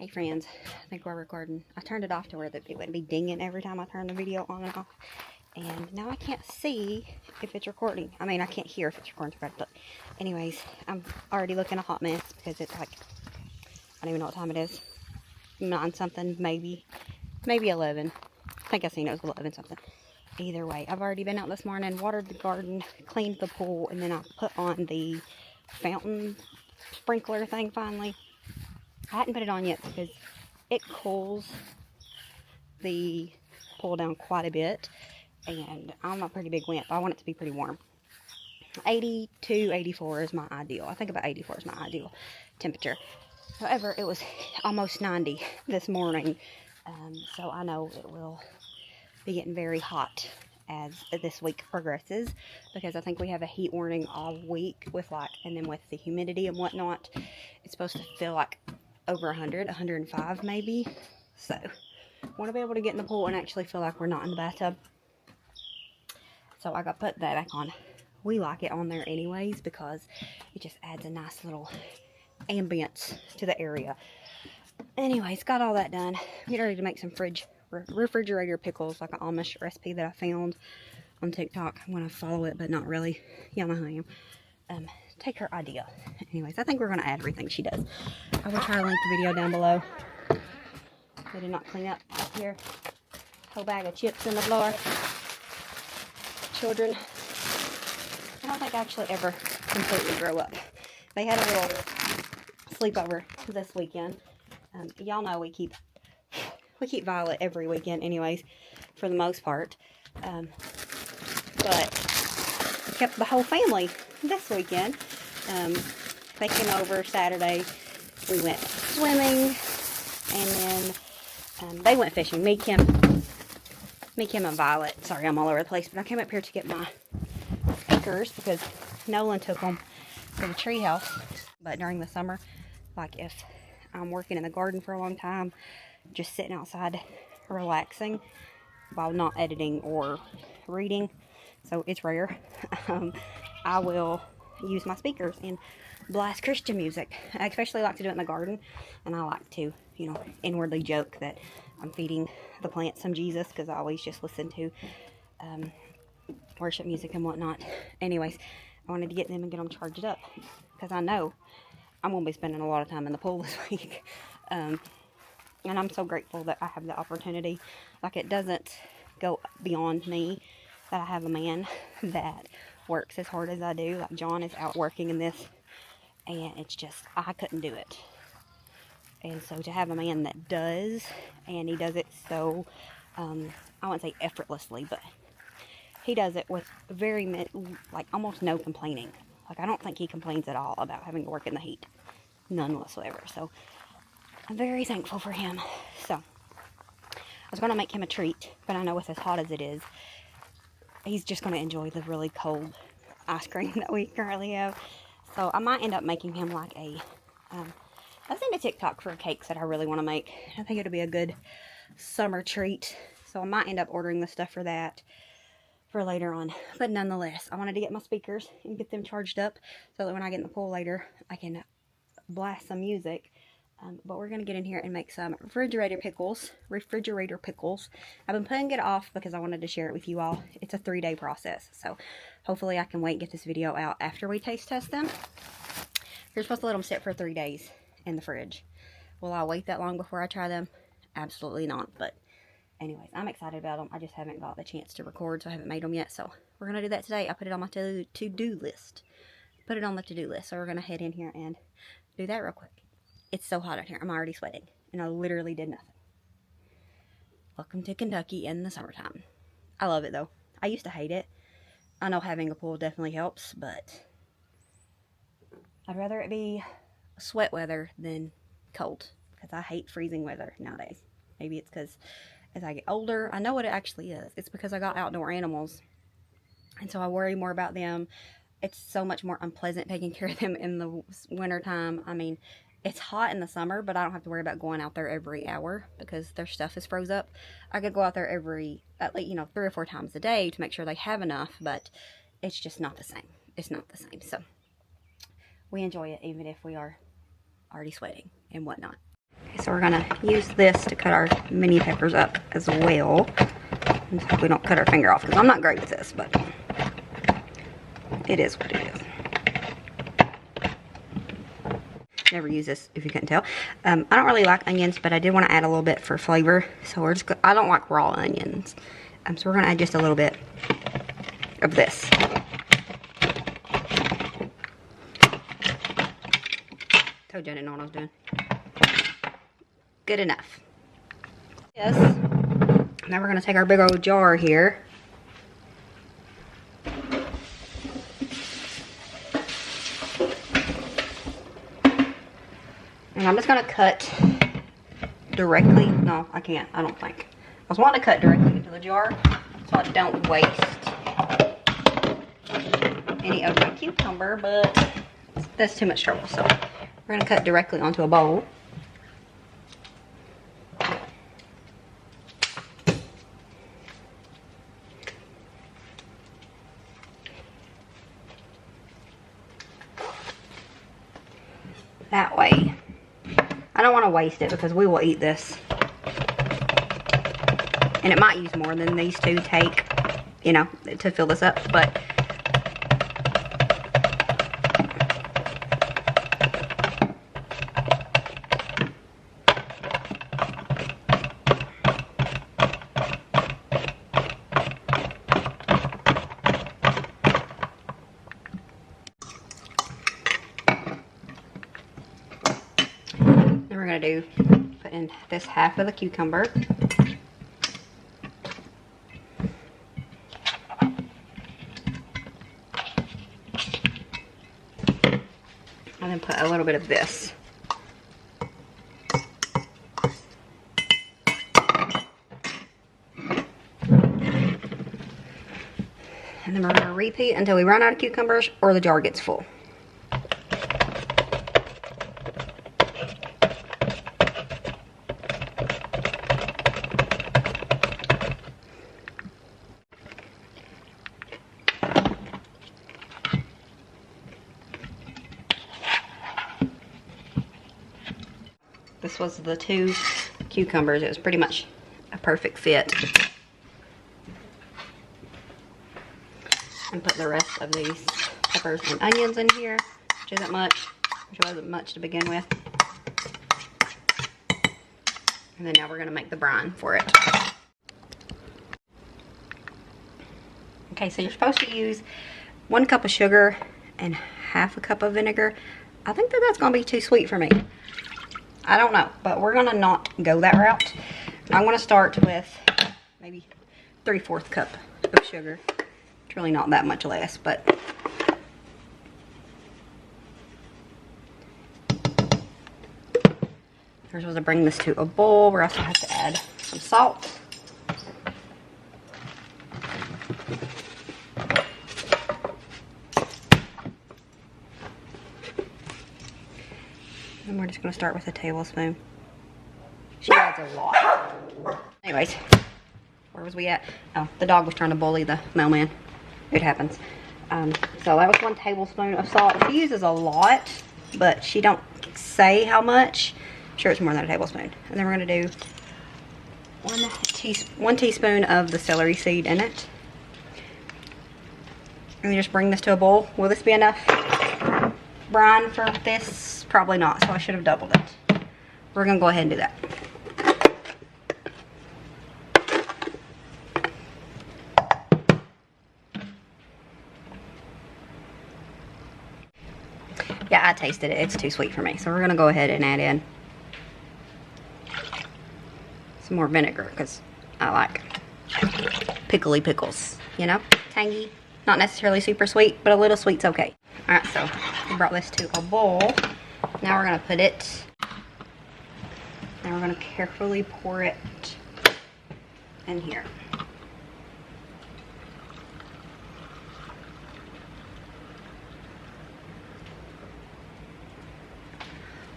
Hey friends, I think we're recording. I turned it off to where it wouldn't be dinging every time I turn the video on and off. And now I can't see if it's recording. I mean, I can't hear if it's recording. But anyways, I'm already looking a hot mess because it's like, I don't even know what time it is. 9 something, maybe 11. I think I seen it was 11 something. Either way, I've already been out this morning, watered the garden, cleaned the pool, and then I put on the fountain sprinkler thing finally. I hadn't put it on yet because it cools the pool down quite a bit, and I'm a pretty big wimp. I want it to be pretty warm. 82, 84 is my ideal. I think about 84 is my ideal temperature. However, it was almost 90 this morning, so I know it will be getting very hot as this week progresses, because I think we have a heat warning all week with and then with the humidity and whatnot, it's supposed to feel like over 100, 105 maybe. So I want to be able to get in the pool and actually feel like we're not in the bathtub. So I got put that back on. We like it on there anyways because it just adds a nice little ambience to the area. Anyways, got all that done. I'm getting ready to make some refrigerator pickles, like an Amish recipe that I found on TikTok. I'm going to follow it, but not really. Y'all know who I am. Take her idea. Anyways, I think we're going to add everything she does. I will try to link the video down below. They did not clean up here. Whole bag of chips in the floor. Children, I don't think I actually ever completely grow up. They had a little sleepover this weekend. Y'all know we keep Violet every weekend anyways, for the most part. But kept the whole family this weekend. They came over Saturday. We went swimming, and then they went fishing. Me, Kim, and Violet. Sorry, I'm all over the place, but I came up here to get my pickers because Nolan took them to the tree house. But during the summer, like if I'm working in the garden for a long time, just sitting outside relaxing while not editing or reading, so it's rare, I will use my speakers and blast Christian music. I especially like to do it in the garden, and I like to, inwardly joke that I'm feeding the plants some Jesus, because I always just listen to worship music and whatnot. Anyways, I wanted to get them and get them charged up, because I know I'm going to be spending a lot of time in the pool this week. And I'm so grateful that I have the opportunity. Like, it doesn't go beyond me that I have a man that works as hard as I do. Like, John is out working in this, and it's just, I couldn't do it. And so to have a man that does, and he does it so, I wouldn't say effortlessly, but he does it with almost no complaining. Like, I don't think he complains at all about having to work in the heat. None whatsoever. So I'm very thankful for him. So I was going to make him a treat, but I know with as hot as it is, he's just going to enjoy the really cold ice cream that we currently have. So I might end up making him like I've seen a TikTok for cakes that I really want to make. I think it'll be a good summer treat. So I might end up ordering the stuff for that for later on. But nonetheless, I wanted to get my speakers and get them charged up so that when I get in the pool later, I can blast some music. But we're going to get in here and make some refrigerator pickles. I've been putting it off because I wanted to share it with you all. It's a 3-day process, so hopefully I can wait and get this video out after we taste test them. You're supposed to let them sit for 3 days in the fridge. Will I wait that long before I try them? Absolutely not. But anyways, I'm excited about them. I just haven't got the chance to record, so I haven't made them yet. So we're going to do that today. I put it on my to-do list. So we're going to head in here and do that real quick. It's so hot out here. I'm already sweating, and I literally did nothing. Welcome to Kentucky in the summertime. I love it, though. I used to hate it. I know having a pool definitely helps, but I'd rather it be sweat weather than cold, because I hate freezing weather nowadays. Maybe it's because as I get older, I know what it actually is. It's because I got outdoor animals, and so I worry more about them. It's so much more unpleasant taking care of them in the wintertime. I mean, it's hot in the summer, but I don't have to worry about going out there every hour because their stuff is froze up. I could go out there at least 3 or 4 times a day to make sure they have enough, but it's just not the same. It's not the same. So we enjoy it even if we are already sweating and whatnot. So we're gonna use this to cut our mini peppers up as well. And so we don't cut our finger off, because I'm not great with this, but it is what it is. Never use this, if you couldn't tell. I don't really like onions, but I did want to add a little bit for flavor. So we're just I don't like raw onions. So we're gonna add just a little bit of this. Told you I didn't know what I was doing. Good enough. Yes. Now we're gonna take our big old jar here. And I'm just gonna cut directly. No, I can't. I don't think. I was wanting to cut directly into the jar so I don't waste any of my cucumber, but that's too much trouble. So we're gonna cut directly onto a bowl. That way. I don't want to waste it because we will eat this. And it might use more than these two take, you know, to fill this up, but we're going to put in this half of the cucumber. And then put a little bit of this. And then we're going to repeat until we run out of cucumbers or the jar gets full. This was the 2 cucumbers. It was pretty much a perfect fit. And put the rest of these peppers and onions in here, which isn't much, which wasn't much to begin with. And then now we're going to make the brine for it. Okay, so you're supposed to use 1 cup of sugar and half a cup of vinegar. I think that that's going to be too sweet for me. I don't know, but we're going to not go that route. I'm going to start with maybe 3/4 cup of sugar. It's really not that much less, but we're supposed to bring this to a boil. We're also have to add some salt. And we're just going to start with a tablespoon. She adds a lot. Anyways, where was we at? Oh, the dog was trying to bully the mailman. It happens. So that was 1 tablespoon of salt. She uses a lot, but she don't say how much. I'm sure it's more than a tablespoon. And then we're going to do 1 teaspoon of the celery seed in it. And then just bring this to a boil. Will this be enough brine for this? Probably not, so I should have doubled it. We're going to go ahead and do that. Yeah, I tasted it. It's too sweet for me. So we're going to go ahead and add in some more vinegar because I like pickly pickles, you know? Tangy, not necessarily super sweet, but a little sweet's okay. Alright, so we brought this to a boil. Now we're going to put it, and we're going to carefully pour it in here.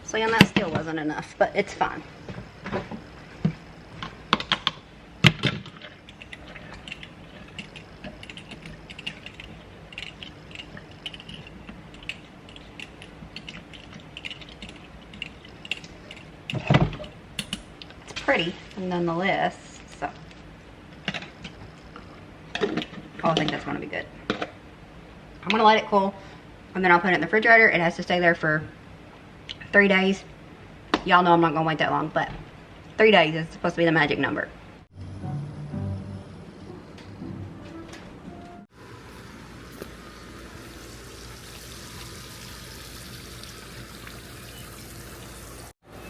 So yeah, that still wasn't enough, but it's fine. pretty nonetheless. So, oh, I think that's gonna be good. I'm gonna let it cool, and then I'll put it in the refrigerator. It has to stay there for 3 days. Y'all know I'm not gonna wait that long, but 3 days is supposed to be the magic number.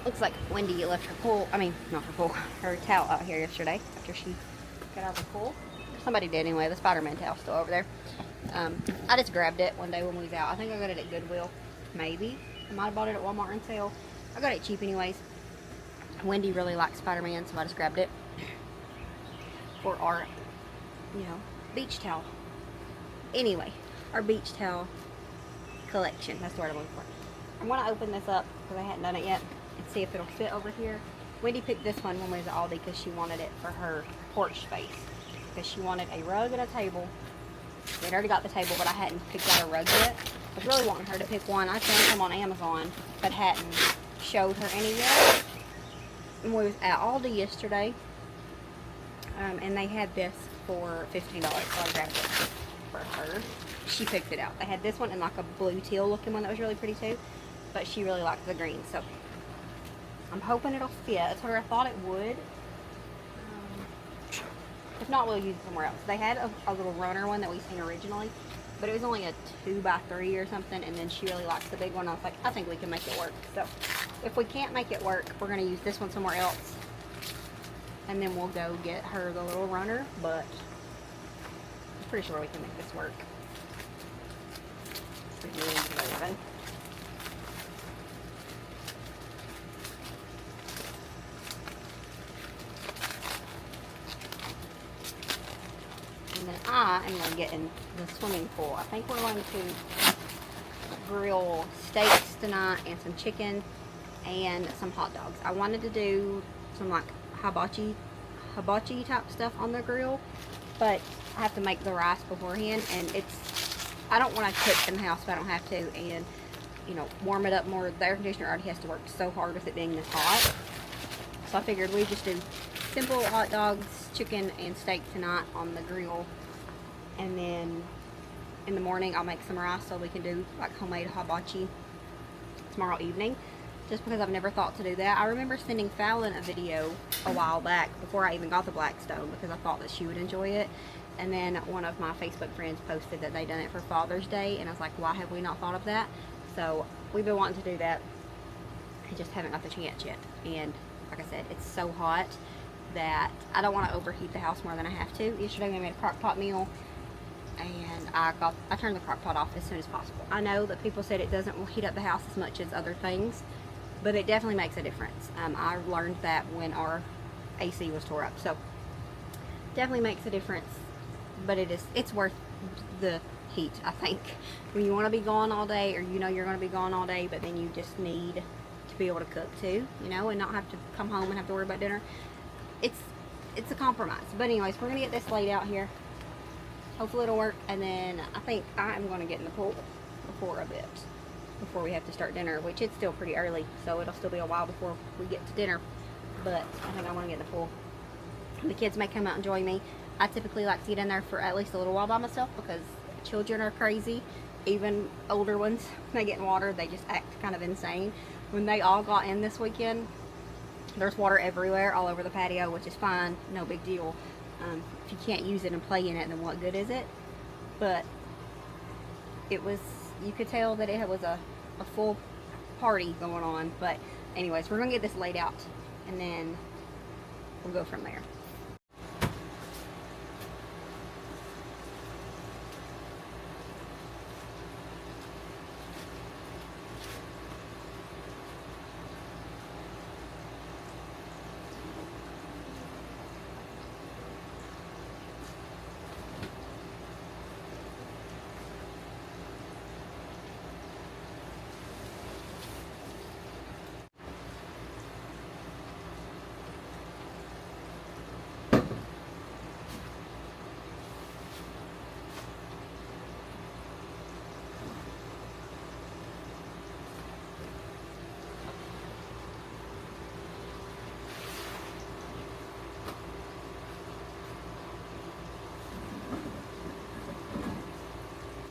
Looks like Wendy left her pool, not her pool, her towel out here yesterday after she got out of the pool. Somebody did anyway, the Spider-Man towel's still over there. I just grabbed it one day when we was out. I think I got it at Goodwill, maybe. I might have bought it at Walmart on sale. I got it cheap anyways. Wendy really likes Spider-Man, so I just grabbed it for our, beach towel. Anyway, our beach towel collection. That's the word I'm looking for. I'm going to open this up because I hadn't done it yet and see if it'll fit over here. Wendy picked this one when we was at Aldi because she wanted it for her porch space. Because she wanted a rug and a table. We'd already got the table, but I hadn't picked out a rug yet. I was really wanting her to pick one. I found some on Amazon, but hadn't showed her any yet. And we was at Aldi yesterday, and they had this for $15, so I grabbed it for her. She picked it out. They had this one and like a blue teal looking one that was really pretty too, but she really liked the green, so I'm hoping it'll fit. I told her I thought it would. If not, we'll use it somewhere else. They had a little runner one that we seen originally, but it was only a 2x3 or something, and then she really likes the big one. I was like, I think we can make it work. So if we can't make it work, we're going to use this one somewhere else, and then we'll go get her the little runner, but I'm pretty sure we can make this work. And then I am going to get in the swimming pool. I think we're going to grill steaks tonight and some chicken and some hot dogs. I wanted to do some like hibachi type stuff on the grill, but I have to make the rice beforehand, and I don't want to cook in the house if I don't have to, and warm it up more. The air conditioner already has to work so hard with it being this hot. So I figured we'd just do simple hot dogs, chicken, and steak tonight on the grill. And then in the morning I'll make some rice so we can do like homemade hibachi tomorrow evening. Just because I've never thought to do that. I remember sending Fallon a video a while back before I even got the Blackstone because I thought that she would enjoy it. And then one of my Facebook friends posted that they done it for Father's Day, and I was like, why have we not thought of that? So we've been wanting to do that. I just haven't got the chance yet. And like I said, it's so hot that I don't want to overheat the house more than I have to. Yesterday we made a crock pot meal, and I turned the crock pot off as soon as possible. I know that people said it doesn't heat up the house as much as other things, but it definitely makes a difference. I learned that when our AC was tore up, so definitely makes a difference. But it's worth the heat, I think. When you want to be gone all day, or you're going to be gone all day, but then you just need to be able to cook too, and not have to come home and have to worry about dinner. It's a compromise. But anyways, we're going to get this laid out here. Hopefully it'll work, and then I think I'm going to get in the pool before we have to start dinner, which it's still pretty early, so it'll still be a while before we get to dinner. But I think I want to get in the pool. The kids may come out and join me. I typically like to get in there for at least a little while by myself because children are crazy. Even older ones, when they get in water, they just act kind of insane. When they all got in this weekend, there's water everywhere, all over the patio, which is fine, no big deal. If you can't use it and play in it, then what good is it? But you could tell that it was a full party going on. But anyways, we're going to get this laid out, and then we'll go from there.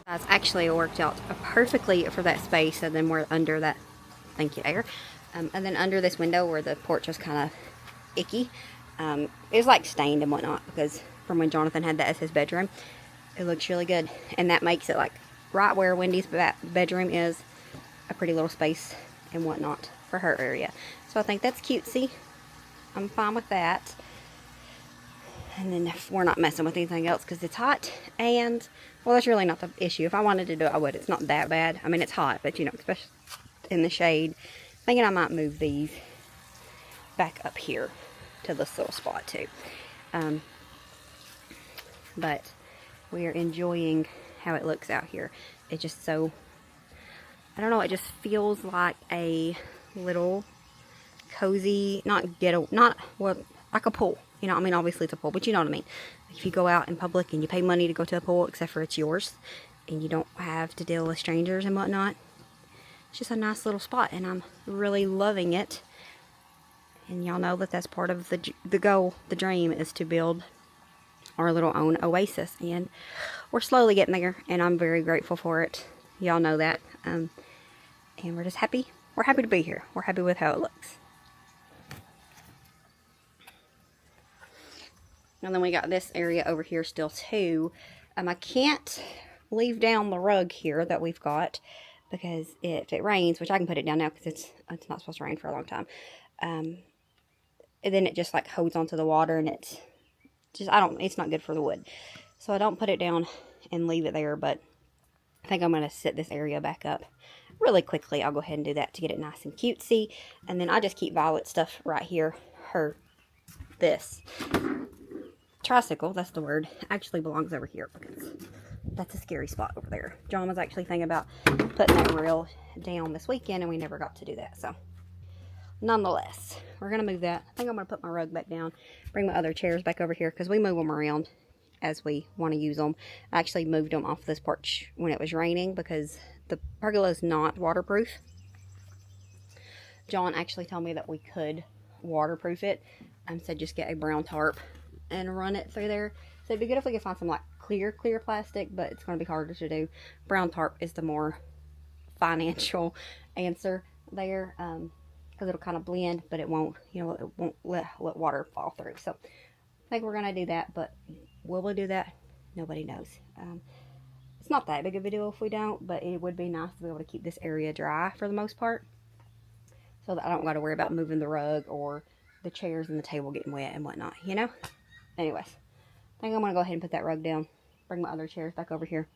Guys, actually it worked out perfectly for that space, and then we're under that, thank you, air. And then under this window where the porch was kind of icky, it was like stained and whatnot, because from when Jonathan had that as his bedroom, it looks really good. And that makes it like right where Wendy's bedroom is, a pretty little space and whatnot for her area. So I think that's cutesy. I'm fine with that. And then if we're not messing with anything else because it's hot, and well, that's really not the issue. If I wanted to do it, I would. It's not that bad. I mean, it's hot, but you know, especially in the shade, thinking I might move these back up here to this little spot too. But we are enjoying how it looks out here. It's just so, I don't know, it just feels like a little cozy, not ghetto, not, well, like a pool. You know, I mean, obviously it's a pool, but you know what I mean. If you go out in public and you pay money to go to a pool, except for it's yours, and you don't have to deal with strangers and whatnot, it's just a nice little spot, and I'm really loving it. And y'all know that that's part of the goal, the dream, is to build our little own oasis, and we're slowly getting there, and I'm very grateful for it. Y'all know that, and we're just happy. We're happy to be here. We're happy with how it looks. And then we got this area over here still too. I can't leave down the rug here that we've got, because if it rains, which I can put it down now because it's not supposed to rain for a long time, and then it just like holds onto the water, and it's just, it's not good for the wood. So I don't put it down and leave it there, but I think I'm going to set this area back up really quickly. I'll go ahead and do that to get it nice and cutesy. And then I just keep Violet stuff right here. This tricycle, that's the word, actually belongs over here because that's a scary spot over there. John was actually thinking about putting that rail down this weekend, and we never got to do that. So nonetheless, we're going to move that. I think I'm going to put my rug back down, bring my other chairs back over here, because we move them around as we want to use them. I actually moved them off this porch when it was raining because the pergola is not waterproof. John actually told me that we could waterproof it, and said just get a brown tarp and run it through there. So it'd be good if we could find some like clear plastic, but it's going to be harder to do. Brown tarp is the more financial answer there, because it'll kind of blend, but it won't, you know, it won't let water fall through. So I think we're going to do that, but will we do that? Nobody knows. It's not that big of a deal if we don't, but it would be nice to be able to keep this area dry for the most part, so that I don't got to worry about moving the rug or the chairs and the table getting wet and whatnot, you know? Anyways, I think I'm going to go ahead and put that rug down, bring my other chairs back over here,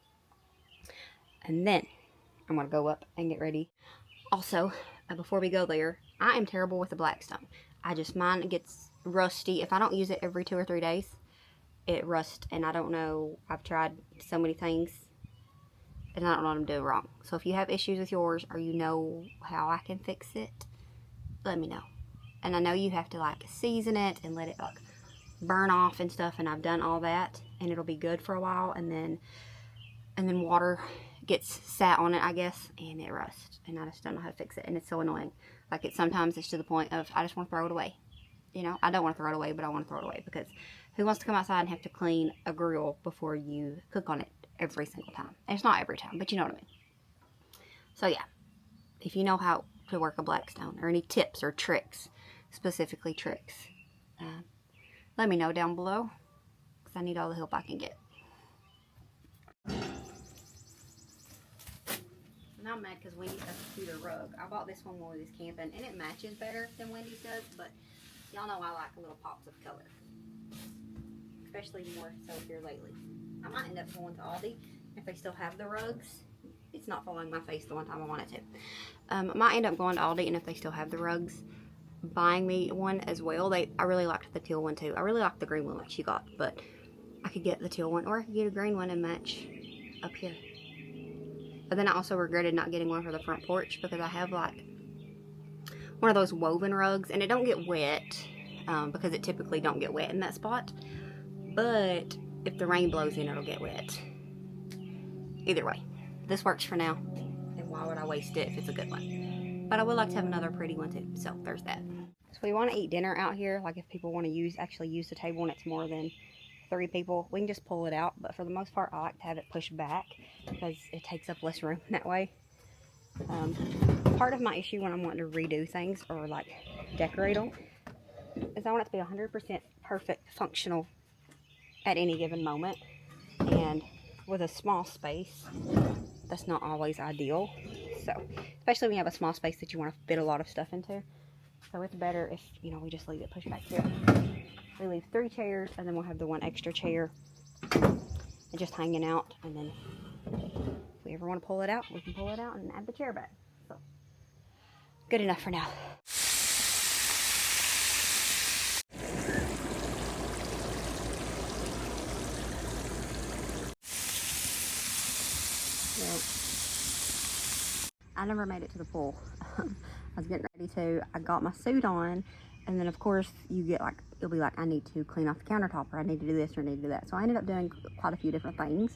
and then I'm going to go up and get ready. Also, before we go there, I am terrible with the blackstone. Mine gets rusty. If I don't use it every 2 or 3 days, it rusts, and I don't know, I've tried so many things, and I don't know what I'm doing wrong. So if you have issues with yours, or you know how I can fix it, let me know. And I know you have to like season it and let it like burn off and stuff, and I've done all that, and it'll be good for a while, and then water gets sat on it, I guess, and it rusts, and I just don't know how to fix it, and it's so annoying. Like, sometimes it's to the point of I just want to throw it away. You know, I don't want to throw it away, but I want to throw it away, because who wants to come outside and have to clean a grill before you cook on it every single time? And it's not every time, but you know what I mean. So yeah, if you know how to work a blackstone, or any tips or tricks, specifically tricks, let me know down below, because I need all the help I can get. Now I'm mad because Wendy's has a cuter rug. I bought this one when we was camping, and it matches better than Wendy's does, but y'all know I like little pops of color, especially more so here lately. I might end up going to Aldi if they still have the rugs. It's not falling my face the one time I wanted to. I might end up going to Aldi, and if they still have the rugs, buying me one as well. I really liked the teal one too. I really liked the green one like she got, but I could get the teal one, or I could get a green one and match up here. But then I also regretted not getting one for the front porch, because I have like one of those woven rugs, and it don't get wet, because it typically don't get wet in that spot, but if the rain blows in, it'll get wet. Either way, this works for now, and why would I waste it if it's a good one? But I would like to have another pretty one too, so there's that. So we want to eat dinner out here, like if people want to actually use the table and it's more than 3 people, we can just pull it out. But for the most part, I like to have it pushed back because it takes up less room that way. Part of my issue when I'm wanting to redo things or like decorate them is I want it to be 100% perfect, functional at any given moment. And with a small space, that's not always ideal. So, especially when you have a small space that you want to fit a lot of stuff into. So it's better if, you know, we just leave it pushed back here. We leave 3 chairs, and then we'll have the 1 extra chair just hanging out. And then if we ever want to pull it out, we can pull it out and add the chair back. So, good enough for now. I never made it to the pool. I was getting ready to. I got my suit on, and then of course you get like, it'll be like, I need to clean off the countertop, or I need to do this, or I need to do that. So I ended up doing quite a few different things.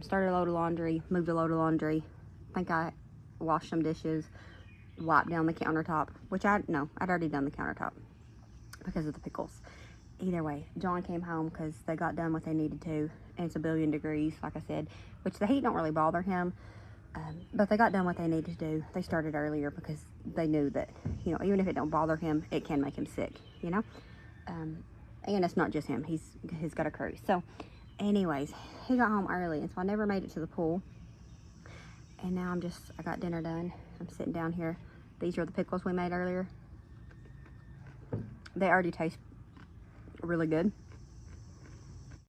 Started a load of laundry, moved a load of laundry. I think I washed some dishes, wiped down the countertop, which I'd already done the countertop because of the pickles. Either way, John came home because they got done what they needed to, and it's a billion degrees, like I said, which the heat don't really bother him. But they got done what they needed to do. They started earlier because they knew that, you know, even if it don't bother him, it can make him sick, you know. And it's not just him. He's got a crew. So, anyways, he got home early, and so I never made it to the pool. And now I got dinner done. I'm sitting down here. These are the pickles we made earlier. They already taste really good.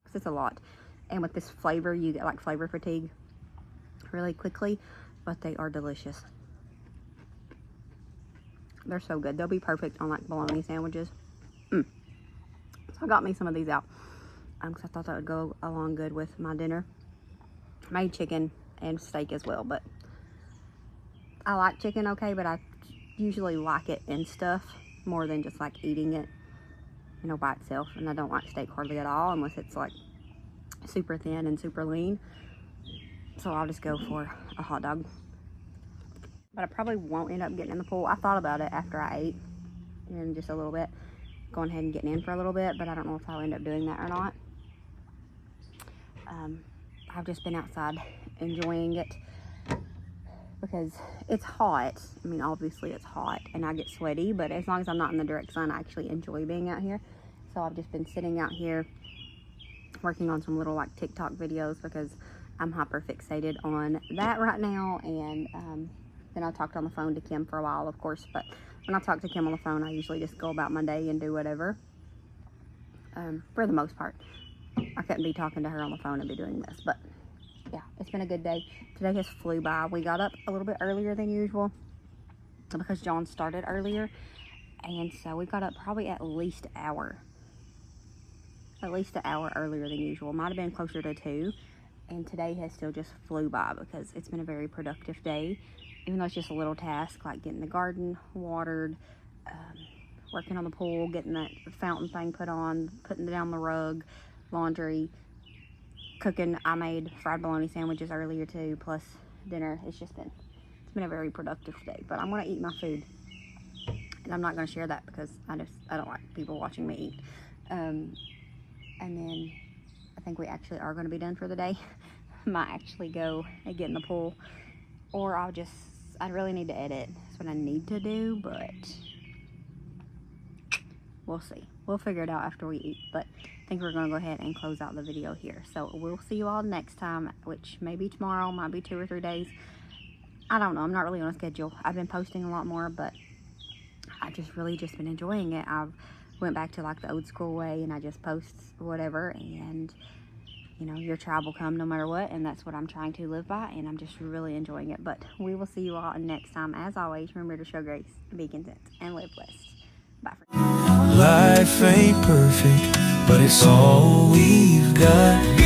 Because it's a lot. And with this flavor, you get like flavor fatigue really quickly, but they are delicious. They're so good. They'll be perfect on like bologna sandwiches. So I got me some of these out because I thought that would go along good with my dinner. I made chicken and steak as well, but I like chicken okay, but I usually like it in stuff more than just like eating it, you know, by itself. And I don't like steak hardly at all unless it's like super thin and super lean. So I'll just go for a hot dog. But I probably won't end up getting in the pool. I thought about it after I ate in just a little bit, going ahead and getting in for a little bit, but I don't know if I'll end up doing that or not. I've just been outside enjoying it because it's hot. I mean, obviously it's hot and I get sweaty, but as long as I'm not in the direct sun, I actually enjoy being out here. So I've just been sitting out here working on some little like TikTok videos because I'm hyper fixated on that right now. And then I talked on the phone to Kim for a while, of course, but when I talk to Kim on the phone, I usually just go about my day and do whatever. For the most part, I couldn't be talking to her on the phone and be doing this, but yeah, it's been a good day. Today has flew by. We got up a little bit earlier than usual because John started earlier, and so we got up probably at least an hour earlier than usual. Might have been closer to 2. And today has still just flew by because it's been a very productive day, even though it's just a little task like getting the garden watered, working on the pool, getting that fountain thing put on, putting down the rug, laundry, cooking. I made fried bologna sandwiches earlier too, plus dinner. It's been a very productive day. But I'm gonna eat my food, and I'm not gonna share that because I don't like people watching me eat. And then I think we actually are going to be done for the day. Might actually go and get in the pool, or I really need to edit. That's what I need to do, but we'll see. We'll figure it out after we eat, but I think we're going to go ahead and close out the video here. So we'll see you all next time, which may be tomorrow, might be 2 or 3 days. I don't know. I'm not really on a schedule. I've been posting a lot more, but I've just been enjoying it. I've went back to like the old school way, and I just post whatever, and you know, your tribe will come no matter what, and that's what I'm trying to live by, and I'm just really enjoying it. But we will see you all next time. As always, remember to show grace, be content, and live blessed. Bye for now. Life ain't perfect, but it's all we've got.